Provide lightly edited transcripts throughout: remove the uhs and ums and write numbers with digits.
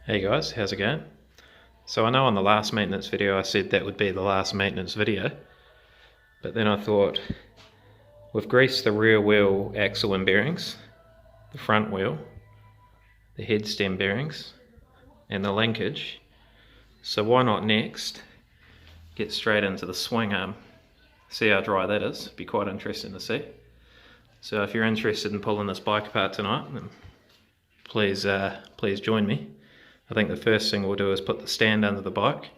Hey guys, how's it going? So I know on the last maintenance video I said that would be the last maintenance video, but then I thought we've greased the rear wheel axle and bearings, the front wheel, the head stem bearings, and the linkage. So why not next get straight into the swing arm, see how dry that is. Be quite interesting to see. So if you're interested in pulling this bike apart tonight, then please join me. I think the first thing we'll do is put the stand under the bike,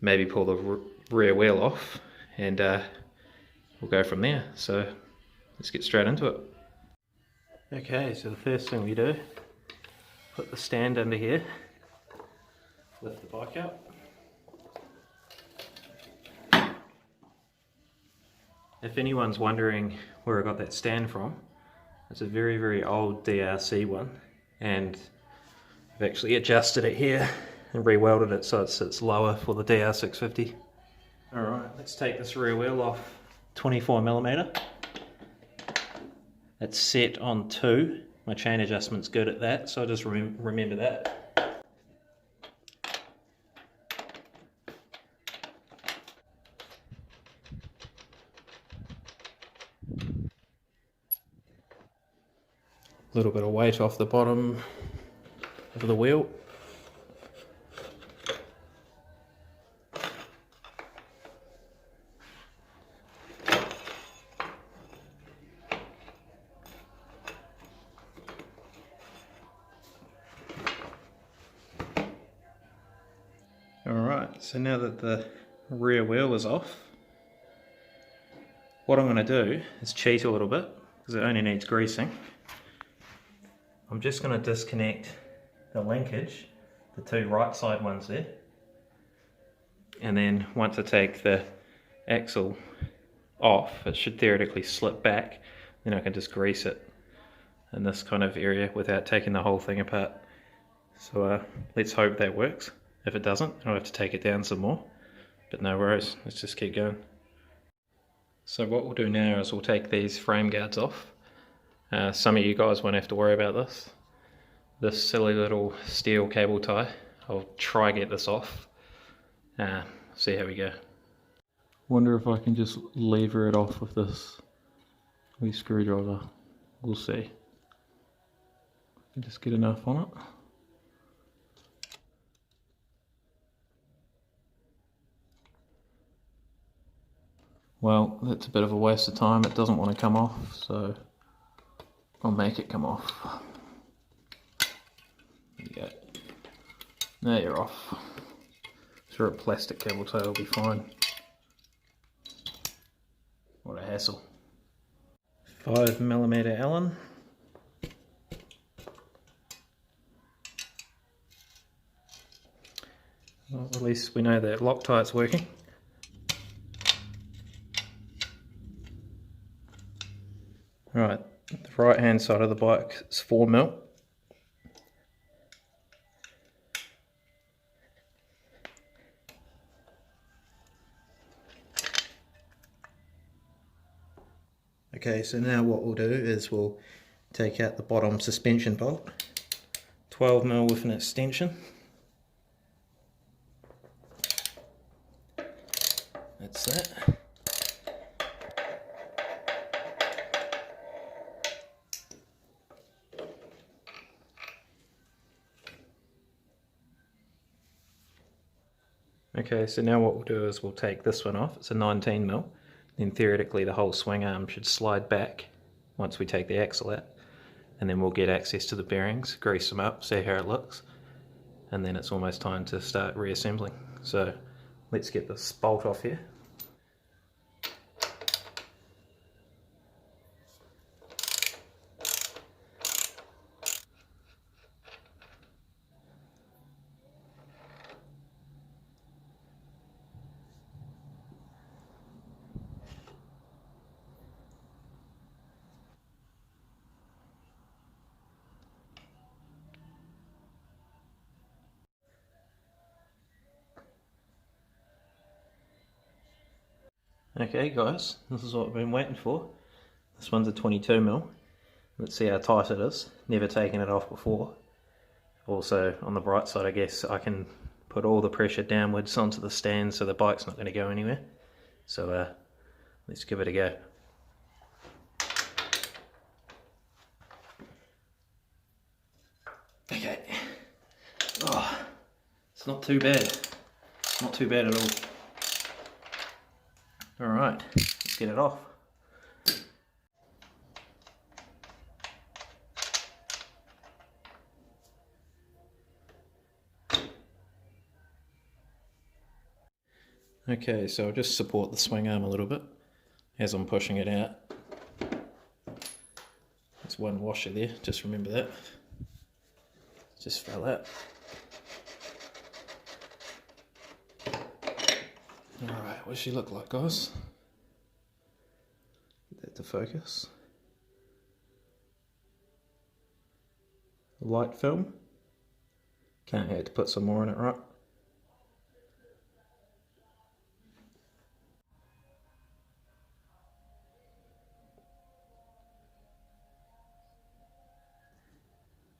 maybe pull the rear wheel off, and we'll go from there. So let's get straight into it. Okay, so the first thing we do, put the stand under here, lift the bike up. If anyone's wondering where I got that stand from, it's a very, very old DRC one, and I've actually adjusted it here and re-welded it so it sits lower for the DR650. Alright, let's take this rear wheel off. 24mm. It's set on 2. My chain adjustment's good at that, so I just remember that. A little bit of weight off the bottom of the wheel. Alright, so now that the rear wheel is off, what I'm going to do is cheat a little bit because it only needs greasing. I'm just going to disconnect the linkage, the 2 right side ones there, and then once I take the axle off, it should theoretically slip back, then I can just grease it in this kind of area without taking the whole thing apart. So let's hope that works. If it doesn't, I'll have to take it down some more, but no worries, let's just keep going. So what we'll do now is we'll take these frame guards off. Some of you guys won't have to worry about this. This silly little steel cable tie, I'll try get this off. See how we go. Wonder if I can just lever it off with this wee screwdriver. We'll see. I can just get enough on it. Well, that's a bit of a waste of time. It doesn't want to come off, so I'll make it come off. There you go. Now you're off. Sure, a plastic cable tie will be fine. What a hassle. 5mm Allen. Well, at least we know that Loctite's working. Right, the right hand side of the bike is 4mm. Okay, so now what we'll do is we'll take out the bottom suspension bolt, 12mm with an extension. That's that. Okay, so now what we'll do is we'll take this one off. It's a 19mm. Then theoretically the whole swing arm should slide back once we take the axle out. And then we'll get access to the bearings, grease them up, see how it looks. And then it's almost time to start reassembling. So let's get this bolt off here. Okay guys, this is what I've been waiting for. This one's a 22mm. Let's see how tight it is. Never taken it off before. Also on the bright side, I guess I can put all the pressure downwards onto the stand so the bike's not going to go anywhere. So let's give it a go. Okay. Oh, it's not too bad. Not too bad at all. Alright, let's get it off. Okay, so I'll just support the swing arm a little bit as I'm pushing it out. There's one washer there, just remember that. Just fell out. Alright, what does she look like, guys? Get that to focus. Light film. Can't hurt to put some more in it, right?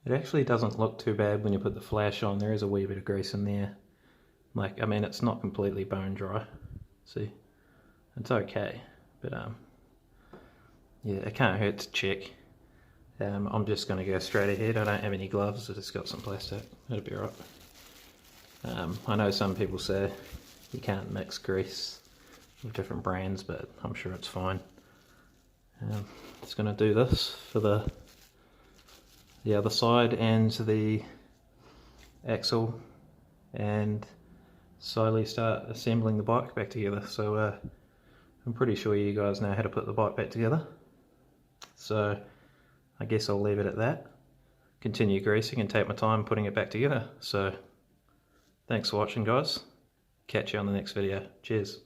It actually doesn't look too bad when you put the flash on. There is a wee bit of grease in there. Like, I mean, it's not completely bone dry. See? It's okay. But, yeah, it can't hurt to check. I'm just going to go straight ahead. I don't have any gloves. I just got some plastic. That'll be right. I know some people say you can't mix grease with different brands, but I'm sure it's fine. Just going to do this for the other side and the axle, and slowly start assembling the bike back together. So I'm pretty sure you guys know how to put the bike back together, so I guess I'll leave it at that. Continue greasing and take my time putting it back together. So thanks for watching, guys. Catch you on the next video. Cheers.